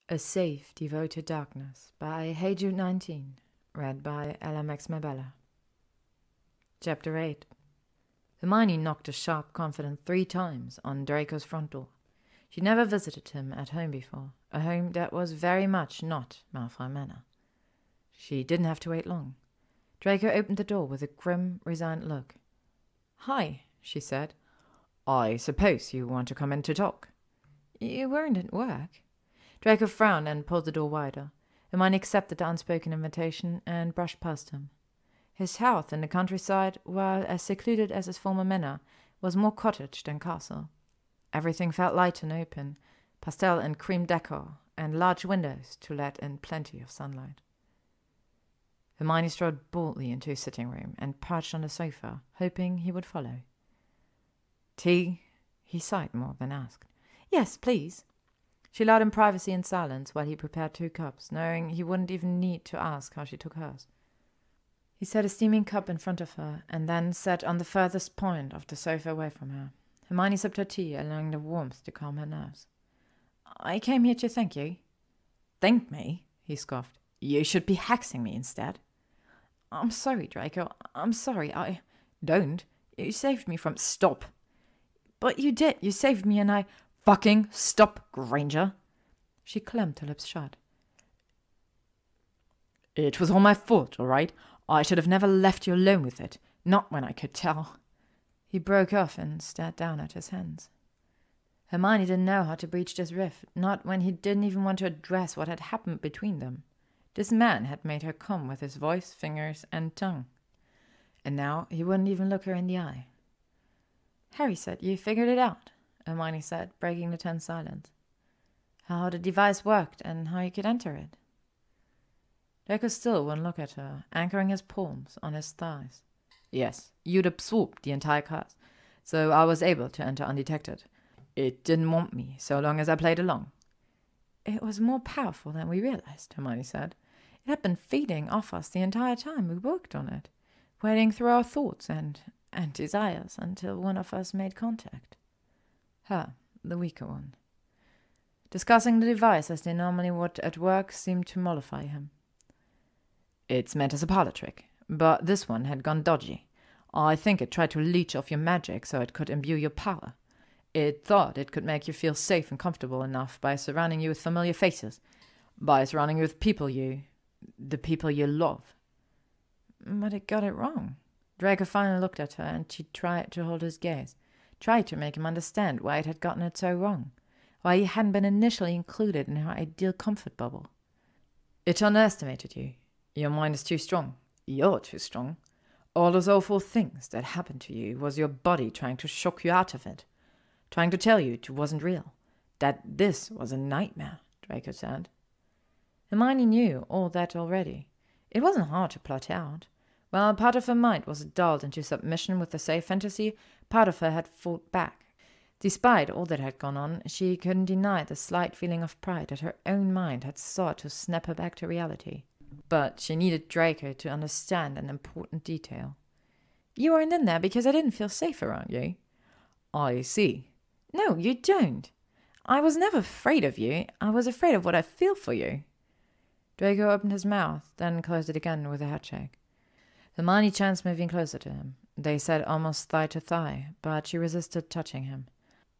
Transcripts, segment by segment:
A Safe Devoted Darkness by HeyJude19, read by LMX Mabella. Chapter 8. Hermione knocked a sharp, confident 3 times on Draco's front door. She'd never visited him at home before, a home that was very much not Malfoy Manor. She didn't have to wait long. Draco opened the door with a grim, resigned look. "Hi," she said. "I suppose you want to come in to talk." "You weren't at work." Draco frowned and pulled the door wider. Hermione accepted the unspoken invitation and brushed past him. His house in the countryside, while as secluded as his former manor, was more cottage than castle. Everything felt light and open, pastel and cream decor, and large windows to let in plenty of sunlight. Hermione strode boldly into his sitting room and perched on the sofa, hoping he would follow. "Tea?" He sighed more than asked. "Yes, please." She allowed him privacy and silence while he prepared 2 cups, knowing he wouldn't even need to ask how she took hers. He set a steaming cup in front of her, and then sat on the furthest point of the sofa away from her. Hermione sipped her tea, allowing the warmth to calm her nerves. "I came here to thank you." "Thank me?" he scoffed. "You should be hexing me instead." "I'm sorry, Draco. I'm sorry. Don't. You saved me from—" "Stop." "But you did. You saved me and I—" "Fucking stop, Granger." She clamped her lips shut. "It was all my fault, all right? I should have never left you alone with it. Not when I could tell." He broke off and stared down at his hands. Hermione didn't know how to breach this rift, not when he didn't even want to address what had happened between them. This man had made her come with his voice, fingers, and tongue. And now he wouldn't even look her in the eye. "Harry said you figured it out," Hermione said, breaking the tense silence. "How the device worked and how you could enter it." Draco still wouldn't look at her, anchoring his palms on his thighs. "Yes, you'd absorbed the entire curse, so I was able to enter undetected. It didn't want me, so long as I played along." "It was more powerful than we realized," Hermione said. "It had been feeding off us the entire time we worked on it, wading through our thoughts and desires until one of us made contact." Her, the weaker one. Discussing the device as they normally would at work seemed to mollify him. "It's meant as a parlor trick, but this one had gone dodgy. I think it tried to leech off your magic so it could imbue your power. It thought it could make you feel safe and comfortable enough by surrounding you with familiar faces, by surrounding you with the people you love." But it got it wrong. Draco finally looked at her and she tried to hold his gaze. Tried to make him understand why it had gotten it so wrong, why he hadn't been initially included in her ideal comfort bubble. "It underestimated you. Your mind is too strong. You're too strong. All those awful things that happened to you was your body trying to shock you out of it, trying to tell you it wasn't real, that this was a nightmare," Draco said. Hermione knew all that already. It wasn't hard to plot out. While part of her mind was dulled into submission with the safe fantasy, part of her had fought back. Despite all that had gone on, she couldn't deny the slight feeling of pride that her own mind had sought to snap her back to reality. But she needed Draco to understand an important detail. "You weren't in there because I didn't feel safe around you." "I see." "No, you don't. I was never afraid of you. I was afraid of what I feel for you." Draco opened his mouth, then closed it again with a head shake. Hermione chanced moving closer to him. They sat almost thigh to thigh, but she resisted touching him.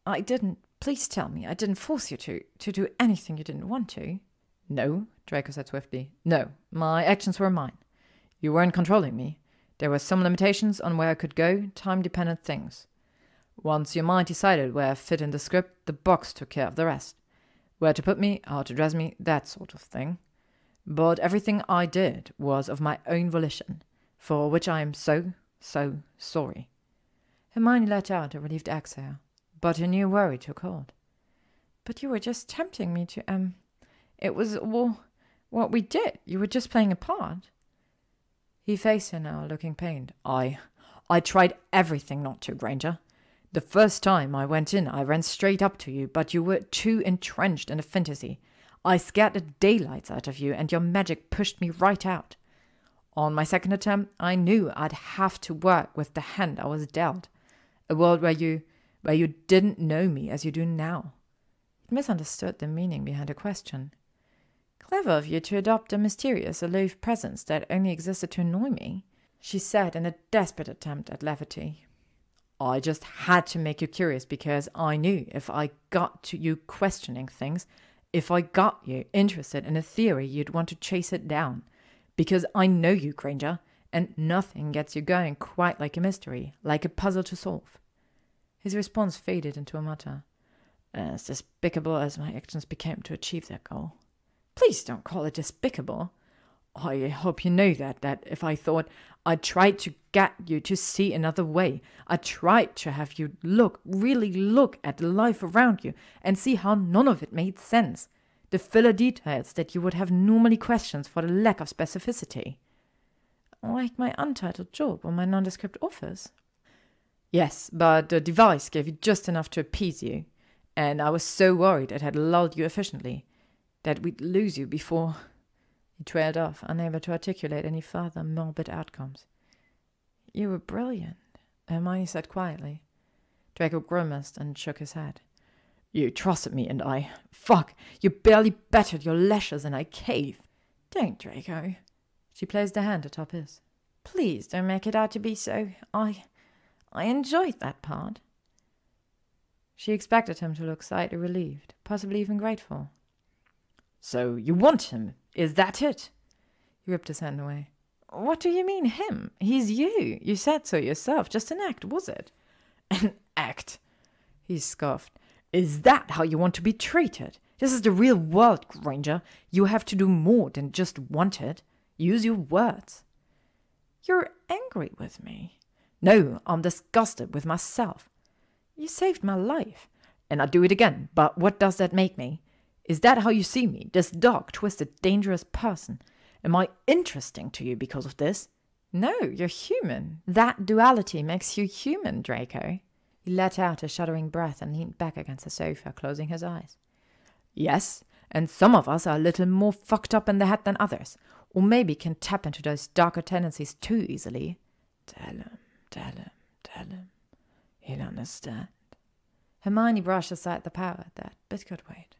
"I didn't. Please tell me I didn't force you to do anything you didn't want to." "No," Draco said swiftly. "No, my actions were mine. You weren't controlling me. There were some limitations on where I could go, time-dependent things. Once your mind decided where I fit in the script, the box took care of the rest. Where to put me, how to dress me, that sort of thing. But everything I did was of my own volition, for which I am so sorry." Hermione let out a relieved exhale, but a new worry took hold. "But you were just tempting me to, It was all what we did. You were just playing a part." He faced her now, looking pained. I tried everything not to, Granger. The first time I went in, I ran straight up to you, but you were too entrenched in a fantasy. I scared the daylights out of you, and your magic pushed me right out. On my second attempt, I knew I'd have to work with the hand I was dealt. A world where you didn't know me as you do now." He misunderstood the meaning behind her question. Clever of you to adopt a mysterious, aloof presence that only existed to annoy me, she said in a desperate attempt at levity. I just had to make you curious because I knew if I got to you questioning things, if I got you interested in a theory, you'd want to chase it down. Because I know you, Granger, and nothing gets you going quite like a mystery, like a puzzle to solve. His response faded into a mutter. As despicable as my actions became to achieve that goal. Please don't call it despicable. I hope you know that if I thought I tried to get you to see another way, I tried to have you really look at the life around you and see how none of it made sense. The filler details that you would have normally questions for the lack of specificity. Like my untitled job or my nondescript office. Yes, but the device gave you just enough to appease you, and I was so worried it had lulled you efficiently that we'd lose you before... He trailed off, unable to articulate any further morbid outcomes. You were brilliant, Hermione said quietly. Draco grimaced and shook his head. You trusted me and Fuck, you barely battered your lashes and I caved. Don't, Draco. She placed a hand atop his. Please don't make it out to be so. I enjoyed that part. She expected him to look slightly relieved, possibly even grateful. So you want him? Is that it? He ripped his hand away. What do you mean, him? He's you. You said so yourself. Just an act, was it? An act? He scoffed. Is that how you want to be treated? This is the real world, Granger. You have to do more than just want it. Use your words. You're angry with me. No, I'm disgusted with myself. You saved my life. And I'd do it again, but what does that make me? Is that how you see me, this dark, twisted, dangerous person? Am I interesting to you because of this? No, you're human. That duality makes you human, Draco. He let out a shuddering breath and leaned back against the sofa, closing his eyes. Yes, and some of us are a little more fucked up in the head than others, or maybe can tap into those darker tendencies too easily. Tell him. He'll understand. Hermione brushed aside the power that bit could wait.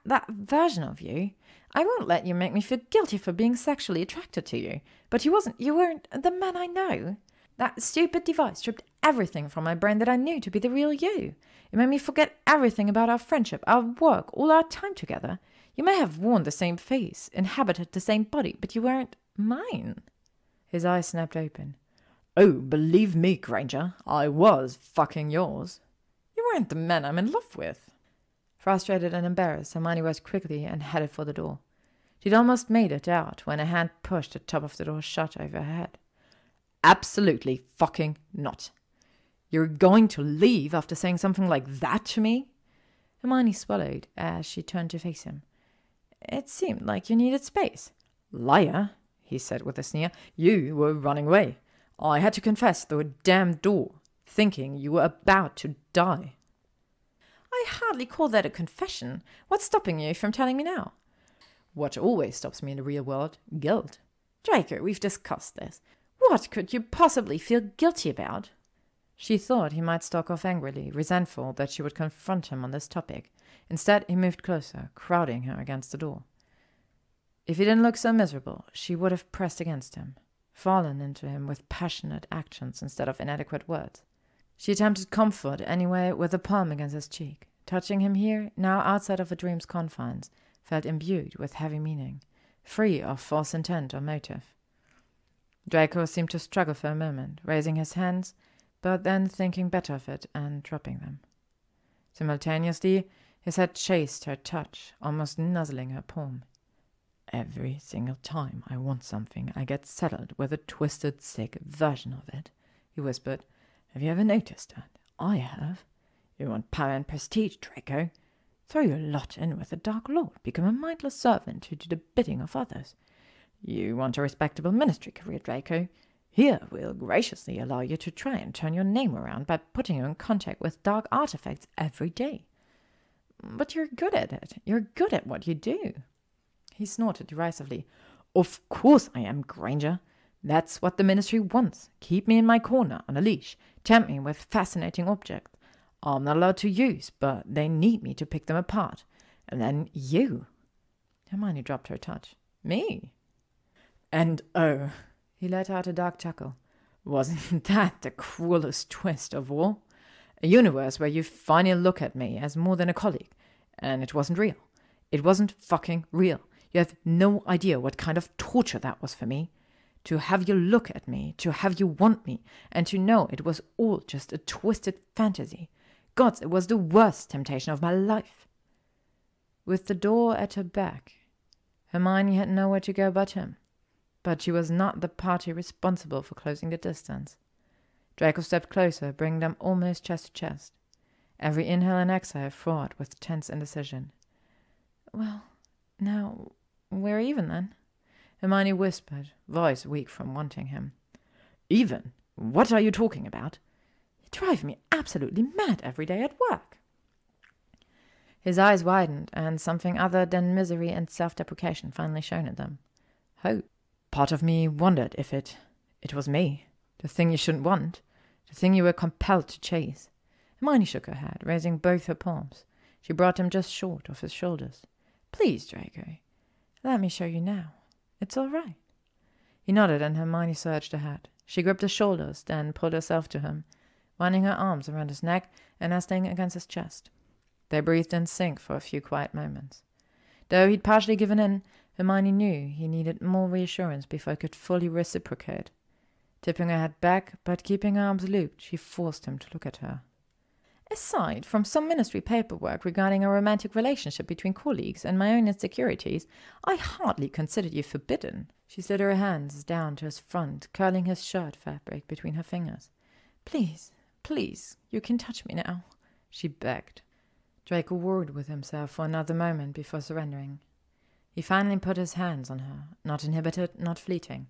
That version of you, I won't let you make me feel guilty for being sexually attracted to you. But you weren't the man I know. That stupid device stripped everything from my brain that I knew to be the real you. It made me forget everything about our friendship, our work, all our time together. You may have worn the same face, inhabited the same body, but you weren't mine. His eyes snapped open. Oh, believe me, Granger, I was fucking yours. You weren't the man I'm in love with. Frustrated and embarrassed, Hermione rose quickly and headed for the door. She'd almost made it out when a hand pushed the top of the door shut over her head. Absolutely fucking not. You're going to leave after saying something like that to me? Hermione swallowed as she turned to face him. It seemed like you needed space. Liar, he said with a sneer. You were running away. I had to confess through a damn door, thinking you were about to die. I hardly call that a confession. What's stopping you from telling me now? What always stops me in the real world? Guilt. Draco, we've discussed this. What could you possibly feel guilty about? She thought he might stalk off angrily, resentful that she would confront him on this topic. Instead, he moved closer, crowding her against the door. If he didn't look so miserable, she would have pressed against him, fallen into him with passionate actions instead of inadequate words. She attempted comfort anyway with a palm against his cheek. Touching him here, now outside of a dream's confines, felt imbued with heavy meaning, free of false intent or motive. Draco seemed to struggle for a moment, raising his hands, but then thinking better of it and dropping them. Simultaneously, his head chased her touch, almost nuzzling her palm. Every single time I want something, I get settled with a twisted, sick version of it, he whispered. Have you ever noticed that? I have. You want power and prestige, Draco? Throw your lot in with the Dark Lord, become a mindless servant who do the bidding of others. You want a respectable ministry career, Draco? Here we'll graciously allow you to try and turn your name around by putting you in contact with dark artifacts every day. But you're good at it. You're good at what you do. He snorted derisively. Of course I am, Granger. That's what the ministry wants. Keep me in my corner on a leash. Tempt me with fascinating objects I'm not allowed to use, but they need me to pick them apart. And then you. Hermione dropped her touch. Me? And oh, he let out a dark chuckle. Wasn't that the cruelest twist of all? A universe where you finally look at me as more than a colleague, and it wasn't real. It wasn't fucking real. You have no idea what kind of torture that was for me. To have you look at me, to have you want me, and to know it was all just a twisted fantasy. Gods, it was the worst temptation of my life. With the door at her back, Hermione had nowhere to go but him. But she was not the party responsible for closing the distance. Draco stepped closer, bringing them almost chest to chest. Every inhale and exhale fraught with tense indecision. Well, now, we're even then, Hermione whispered, voice weak from wanting him. Even? What are you talking about? You drive me absolutely mad every day at work. His eyes widened, and something other than misery and self-deprecation finally shone in them. Hope. Part of me wondered if it was me, the thing you shouldn't want, the thing you were compelled to chase. Hermione shook her head, raising both her palms. She brought him just short of his shoulders. Please, Draco, let me show you now. It's all right. He nodded, and Hermione surged ahead. She gripped his shoulders, then pulled herself to him, winding her arms around his neck and nestling against his chest. They breathed in sync for a few quiet moments. Though he'd partially given in, Hermione knew he needed more reassurance before he could fully reciprocate. Tipping her head back, but keeping her arms looped, she forced him to look at her. Aside from some ministry paperwork regarding a romantic relationship between colleagues and my own insecurities, I hardly considered you forbidden. She slid her hands down to his front, curling his shirt fabric between her fingers. Please, please, you can touch me now, she begged. Draco warred with himself for another moment before surrendering. He finally put his hands on her, not inhibited, not fleeting.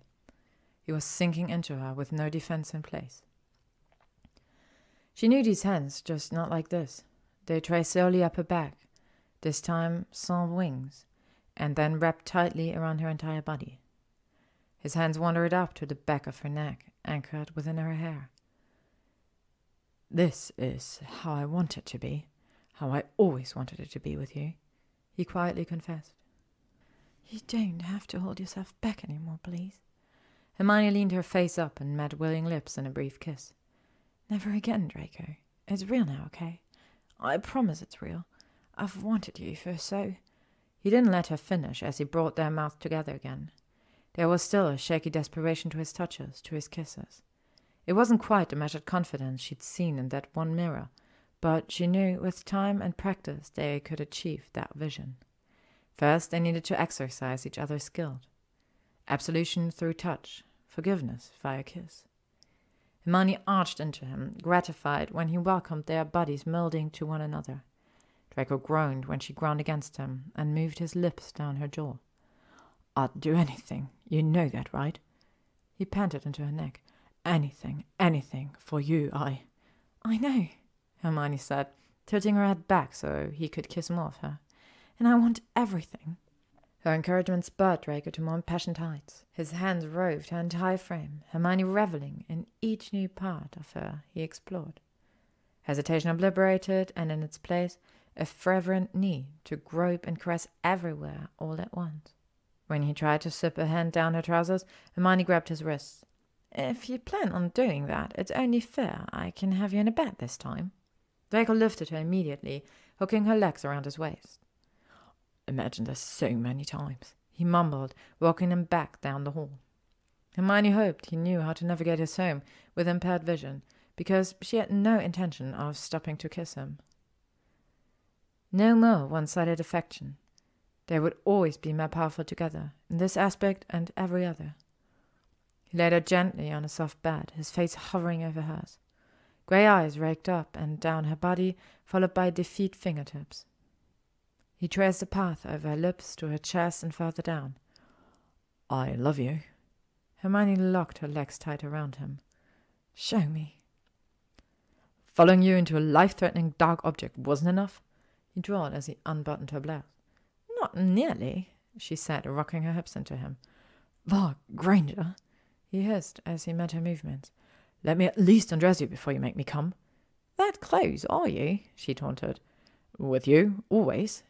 He was sinking into her with no defense in place. She knew these hands, just not like this. They traced slowly up her back, this time sans wings, and then wrapped tightly around her entire body. His hands wandered up to the back of her neck, anchored within her hair. This is how I want it to be, how I always wanted it to be with you, he quietly confessed. You don't have to hold yourself back anymore, please. Hermione leaned her face up and met willing lips in a brief kiss. Never again, Draco. It's real now, okay? I promise it's real. I've wanted you for so... He didn't let her finish as he brought their mouths together again. There was still a shaky desperation to his touches, to his kisses. It wasn't quite the measured confidence she'd seen in that one mirror, but she knew with time and practice they could achieve that vision. First, they needed to exercise each other's skill. Absolution through touch, forgiveness via kiss. Hermione arched into him, gratified when he welcomed their bodies melding to one another. Draco groaned when she ground against him and moved his lips down her jaw. I'd do anything, you know that, right? He panted into her neck. Anything, anything, for you, I know, Hermione said, tilting her head back so he could kiss more of her. And I want everything. Her encouragement spurred Draco to more impassioned heights. His hands roved her entire frame, Hermione reveling in each new part of her he explored. Hesitation obliterated, and in its place, a fervent need to grope and caress everywhere all at once. When he tried to slip a hand down her trousers, Hermione grabbed his wrists. If you plan on doing that, it's only fair I can have you in a bed this time. Draco lifted her immediately, hooking her legs around his waist. Imagine this so many times, he mumbled, walking them back down the hall. Hermione hoped he knew how to navigate his home with impaired vision, because she had no intention of stopping to kiss him. No more one-sided affection. They would always be more powerful together, in this aspect and every other. He laid her gently on a soft bed, his face hovering over hers. Grey eyes raked up and down her body, followed by defeat fingertips. He traced a path over her lips to her chest and further down. I love you. Hermione locked her legs tight around him. Show me. Following you into a life-threatening dark object wasn't enough? He drawled as he unbuttoned her blouse. Not nearly, she said, rocking her hips into him. Va, Granger, he hissed as he met her movements. Let me at least undress you before you make me come. That close, are you? She taunted. With you, always.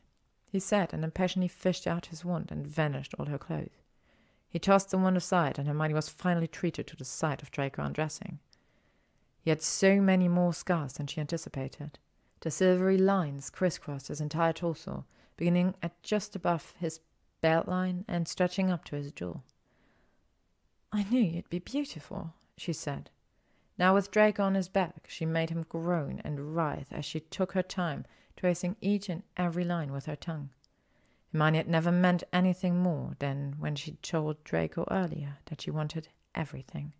he said, and impatiently fished out his wand and vanished all her clothes. He tossed the wand aside, and Hermione was finally treated to the sight of Draco undressing. He had so many more scars than she anticipated. The silvery lines crisscrossed his entire torso, beginning at just above his belt line and stretching up to his jaw. "I knew you'd be beautiful," she said. Now with Draco on his back, she made him groan and writhe as she took her time, tracing each and every line with her tongue. Hermione had never meant anything more than when she told Draco earlier that she wanted everything.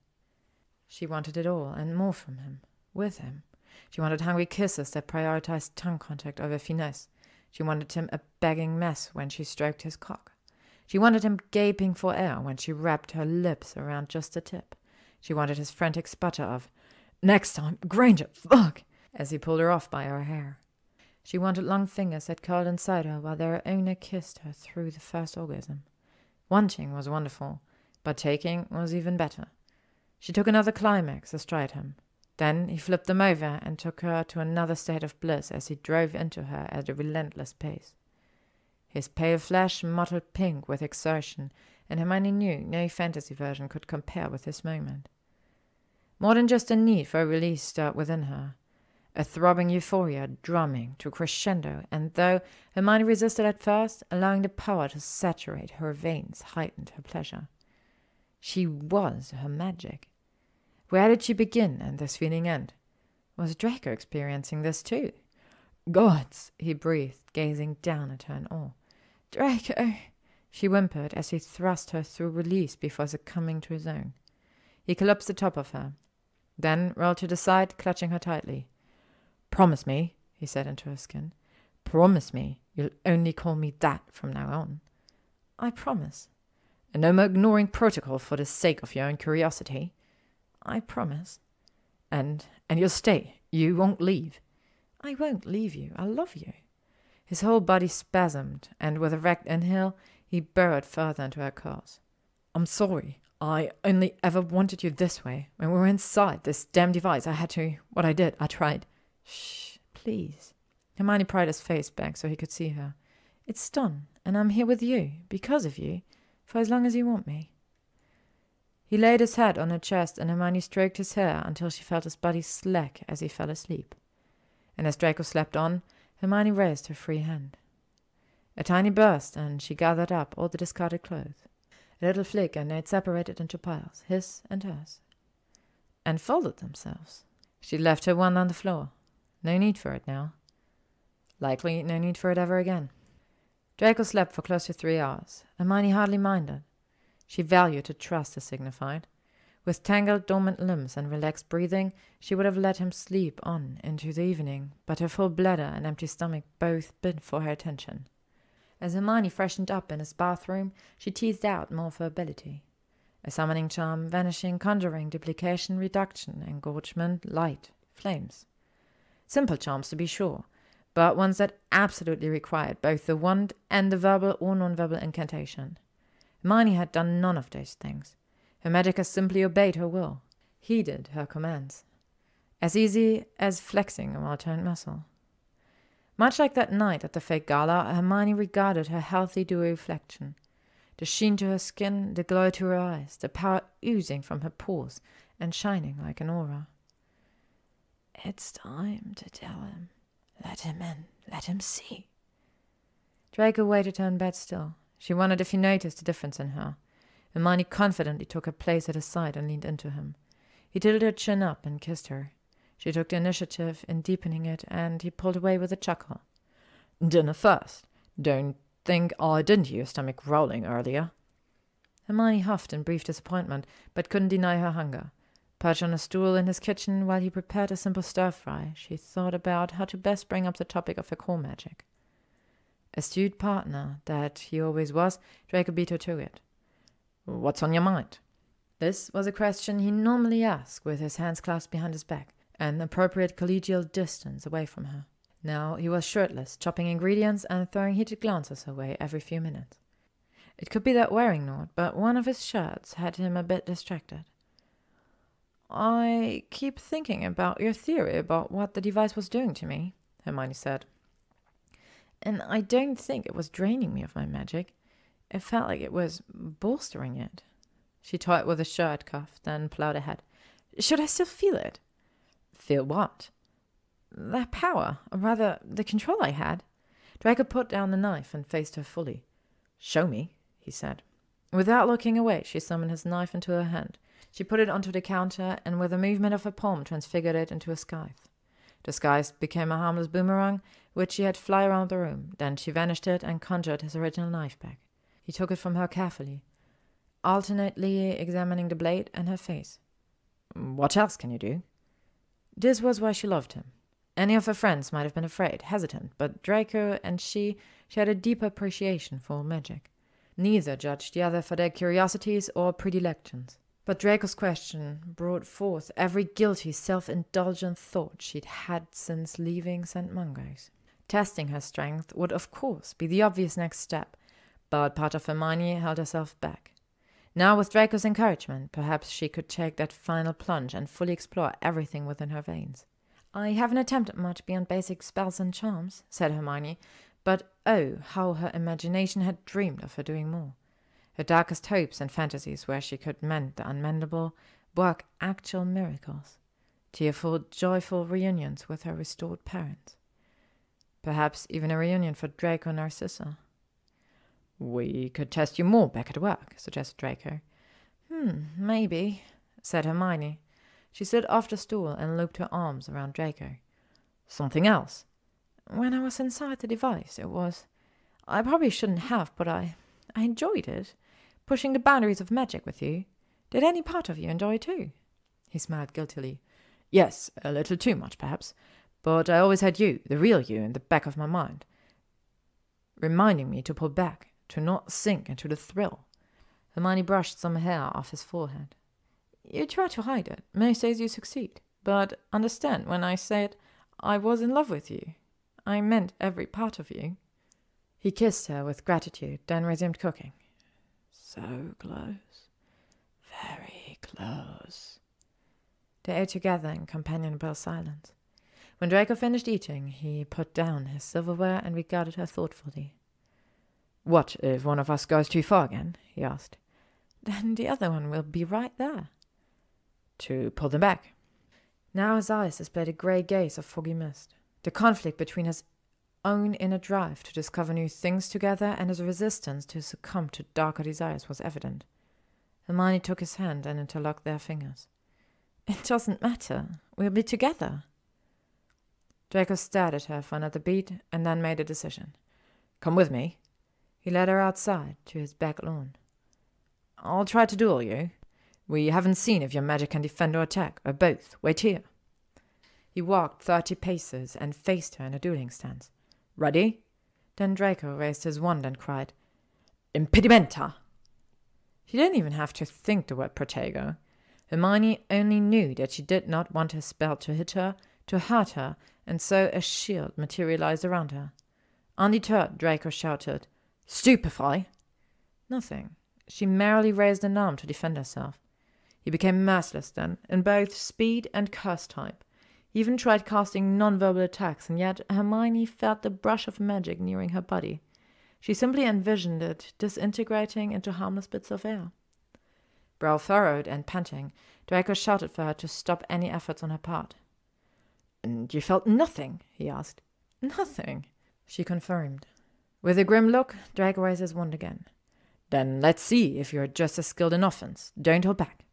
She wanted it all and more from him, with him. She wanted hungry kisses that prioritized tongue contact over finesse. She wanted him a begging mess when she stroked his cock. She wanted him gaping for air when she wrapped her lips around just the tip. She wanted his frantic sputter of, "Next time, Granger, fuck!" as he pulled her off by her hair. She wanted long fingers that curled inside her while their owner kissed her through the first orgasm. Wanting was wonderful, but taking was even better. She took another climax astride him. Then he flipped them over and took her to another state of bliss as he drove into her at a relentless pace. His pale flesh mottled pink with exertion, and Hermione knew no fantasy version could compare with this moment. More than just a need for a release stirred within her. A throbbing euphoria drumming to crescendo, and though Hermione resisted at first, allowing the power to saturate her veins heightened her pleasure. She was her magic. Where did she begin and this feeling end? Was Draco experiencing this too? "Gods!" he breathed, gazing down at her in awe. "Draco!" she whimpered as he thrust her through release before succumbing to his own. He collapsed the top of her, then rolled to the side, clutching her tightly. "Promise me," he said into her skin. "Promise me you'll only call me that from now on." "I promise." "And no more ignoring protocol for the sake of your own curiosity." "I promise." And you'll stay. You won't leave." "I won't leave you. I love you." His whole body spasmed, and with a wrecked inhale, he burrowed further into her calves. "I'm sorry. I only ever wanted you this way. When we were inside this damn device, I had to. What I did, I tried." "Shh, please." Hermione pried his face back so he could see her. "It's done, and I'm here with you, because of you, for as long as you want me." He laid his head on her chest, and Hermione stroked his hair until she felt his body slack as he fell asleep. And as Draco slept on, Hermione raised her free hand. A tiny burst, and she gathered up all the discarded clothes. A little flick, and they'd separated into piles, his and hers, and folded themselves. She left her one on the floor. No need for it now. Likely no need for it ever again. Draco slept for close to 3 hours. Hermione hardly minded. She valued the trust it signified. With tangled, dormant limbs and relaxed breathing, she would have let him sleep on into the evening, but her full bladder and empty stomach both bid for her attention. As Hermione freshened up in his bathroom, she teased out more of her ability. A summoning charm, vanishing, conjuring, duplication, reduction, engorgement, light, flames. Simple charms, to be sure, but ones that absolutely required both the wand and the verbal or non-verbal incantation. Hermione had done none of those things. Her magic had simply obeyed her will, heeded her commands. As easy as flexing a well-turned muscle. Much like that night at the fake gala, Hermione regarded her healthy dewy reflection. The sheen to her skin, the glow to her eyes, the power oozing from her pores and shining like an aura. "It's time to tell him. Let him in. Let him see." Draco waited her in bed still. She wondered if he noticed the difference in her. Hermione confidently took her place at his side and leaned into him. He tilted her chin up and kissed her. She took the initiative in deepening it, and he pulled away with a chuckle. "Dinner first. Don't think I didn't hear your stomach growling earlier." Hermione huffed in brief disappointment, but couldn't deny her hunger. Perched on a stool in his kitchen while he prepared a simple stir-fry, she thought about how to best bring up the topic of her core magic. Astute partner that he always was, Draco beat her to it. "What's on your mind?" This was a question he normally asked with his hands clasped behind his back, an appropriate collegial distance away from her. Now he was shirtless, chopping ingredients and throwing heated glances her way every few minutes. It could be that wearing knot, but one of his shirts had him a bit distracted. "I keep thinking about your theory about what the device was doing to me," Hermione said. And I don't think it was draining me of my magic. It felt like it was bolstering it. She toyed with the shirt cuff, then plowed ahead. Should I still feel it? Feel what? That power, or rather, the control I had. Draco put down the knife and faced her fully. Show me, he said. Without looking away, she summoned his knife into her hand. She put it onto the counter and with a movement of her palm transfigured it into a scythe. The scythe became a harmless boomerang, which she had fly around the room. Then she vanished it and conjured his original knife back. He took it from her carefully, alternately examining the blade and her face. What else can you do? This was why she loved him. Any of her friends might have been afraid, hesitant, but Draco and she had a deep appreciation for magic. Neither judged the other for their curiosities or predilections. But Draco's question brought forth every guilty, self-indulgent thought she'd had since leaving St. Mungo's. Testing her strength would, of course, be the obvious next step, but part of Hermione held herself back. Now, with Draco's encouragement, perhaps she could take that final plunge and fully explore everything within her veins. I haven't attempted much beyond basic spells and charms, said Hermione, but oh, how her imagination had dreamed of her doing more. Her darkest hopes and fantasies where she could mend the unmendable, work actual miracles, tearful, joyful reunions with her restored parents. Perhaps even a reunion for Draco and Narcissa. We could test you more back at work, suggested Draco. Maybe, said Hermione. She slid off the stool and looped her arms around Draco. Something else? When I was inside the device, it was... I probably shouldn't have, but I enjoyed it. Pushing the boundaries of magic with you. Did any part of you enjoy it too? He smiled guiltily. Yes, a little too much, perhaps. But I always had you, the real you, in the back of my mind, reminding me to pull back, to not sink into the thrill. Hermione brushed some hair off his forehead. You try to hide it. Most days you succeed. But understand, when I said I was in love with you, I meant every part of you. He kissed her with gratitude, then resumed cooking. So close. Very close. They ate together in companionable silence. When Draco finished eating, he put down his silverware and regarded her thoughtfully. What if one of us goes too far again? He asked. Then the other one will be right there. To pull them back. Now his eyes displayed a grey gaze of foggy mist. The conflict between his own inner drive to discover new things together and his resistance to succumb to darker desires was evident. Hermione took his hand and interlocked their fingers. It doesn't matter. We'll be together. Draco stared at her for another beat and then made a decision. Come with me. He led her outside to his back lawn. I'll try to duel you. We haven't seen if your magic can defend or attack, or both. Wait here. He walked 30 paces and faced her in a dueling stance. Ready? Then Draco raised his wand and cried, Impedimenta! She didn't even have to think the word protego. Hermione only knew that she did not want his spell to hit her, to hurt her, and so a shield materialized around her. Undeterred, Draco shouted, Stupefy! Nothing. She merely raised an arm to defend herself. He became merciless then, in both speed and curse type. He even tried casting non-verbal attacks, and yet Hermione felt the brush of magic nearing her body. She simply envisioned it disintegrating into harmless bits of air. Brow furrowed and panting, Draco shouted for her to stop any efforts on her part. And you felt nothing? He asked. Nothing, she confirmed. With a grim look, Draco raised his wand again. Then let's see if you're just as skilled in offense. Don't hold back.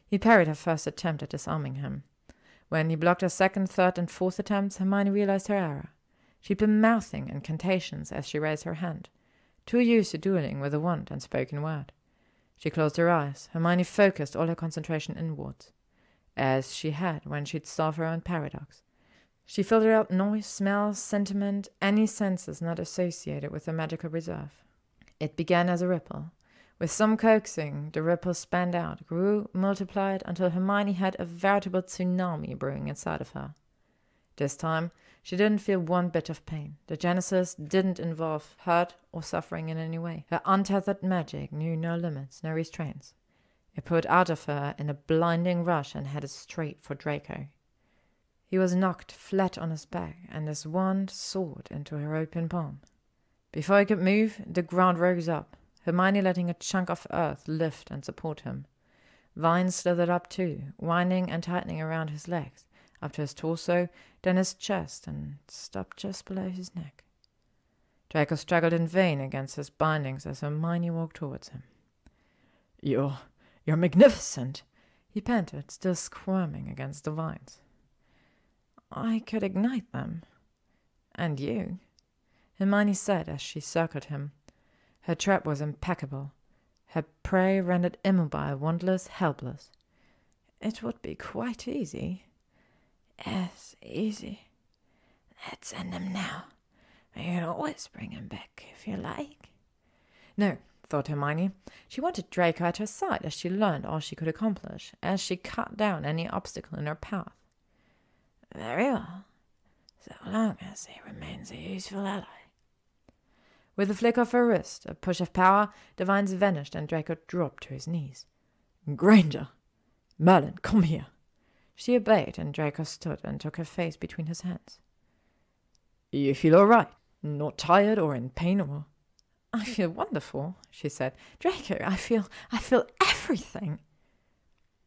He parried her first attempt at disarming him. When he blocked her second, third, and fourth attempts, Hermione realized her error. She'd been mouthing incantations as she raised her hand, too used to dueling with a wand and spoken word. She closed her eyes. Hermione focused all her concentration inwards, as she had when she'd solved her own paradox. She filtered out noise, smell, sentiment, any senses not associated with her magical reserve. It began as a ripple. With some coaxing, the ripple spanned out, grew, multiplied, until Hermione had a veritable tsunami brewing inside of her. This time, she didn't feel one bit of pain. The genesis didn't involve hurt or suffering in any way. Her untethered magic knew no limits, no restraints. It poured out of her in a blinding rush and headed straight for Draco. He was knocked flat on his back, and his wand soared into her open palm. Before he could move, the ground rose up, Hermione letting a chunk of earth lift and support him. Vines slithered up too, winding and tightening around his legs, up to his torso, then his chest, and stopped just below his neck. Draco struggled in vain against his bindings as Hermione walked towards him. You're magnificent, he panted, still squirming against the vines. I could ignite them. And you, Hermione said as she circled him. Her trap was impeccable, her prey rendered immobile, wandless, helpless. It would be quite easy. Yes, easy. Let's end him now. You can always bring him back if you like. No, thought Hermione. She wanted Draco at her side as she learned all she could accomplish, as she cut down any obstacle in her path. Very well, so long as he remains a useful ally. With a flick of her wrist, a push of power, the vines vanished and Draco dropped to his knees. Granger! Merlin, come here! She obeyed, and Draco stood and took her face between his hands. You feel all right? Not tired or in pain or... I feel wonderful, she said. Draco, I feel everything.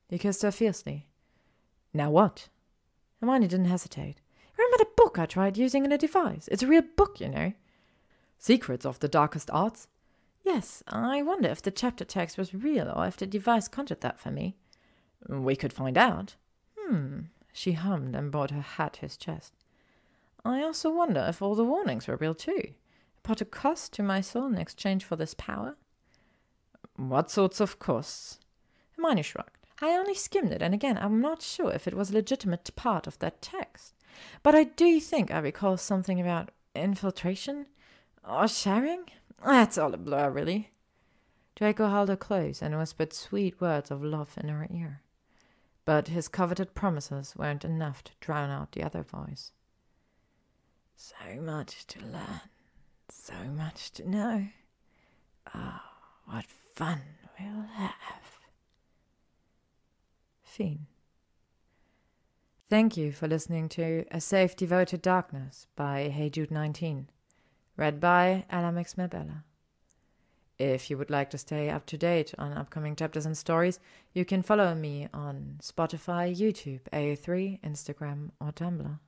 He kissed her fiercely. Now what? Hermione didn't hesitate. Remember the book I tried using in a device? It's a real book, you know. Secrets of the Darkest Arts? Yes, I wonder if the chapter text was real or if the device conjured that for me. We could find out. She hummed and brought her hat to his chest. I also wonder if all the warnings were real too. Put a cost to my soul in exchange for this power? What sorts of costs? Hermione shrugged. I only skimmed it, and again, I'm not sure if it was a legitimate part of that text. But I do think I recall something about infiltration or sharing. That's all a blur, really. Draco held her close and whispered sweet words of love in her ear. But his coveted promises weren't enough to drown out the other voice. So much to learn, so much to know. Oh, what fun we'll have. Fiend. Thank you for listening to A Safe Devoted Darkness by HeyJude19, read by Alamix Mabella. If you would like to stay up to date on upcoming chapters and stories, you can follow me on Spotify, YouTube, AO3, Instagram, or Tumblr.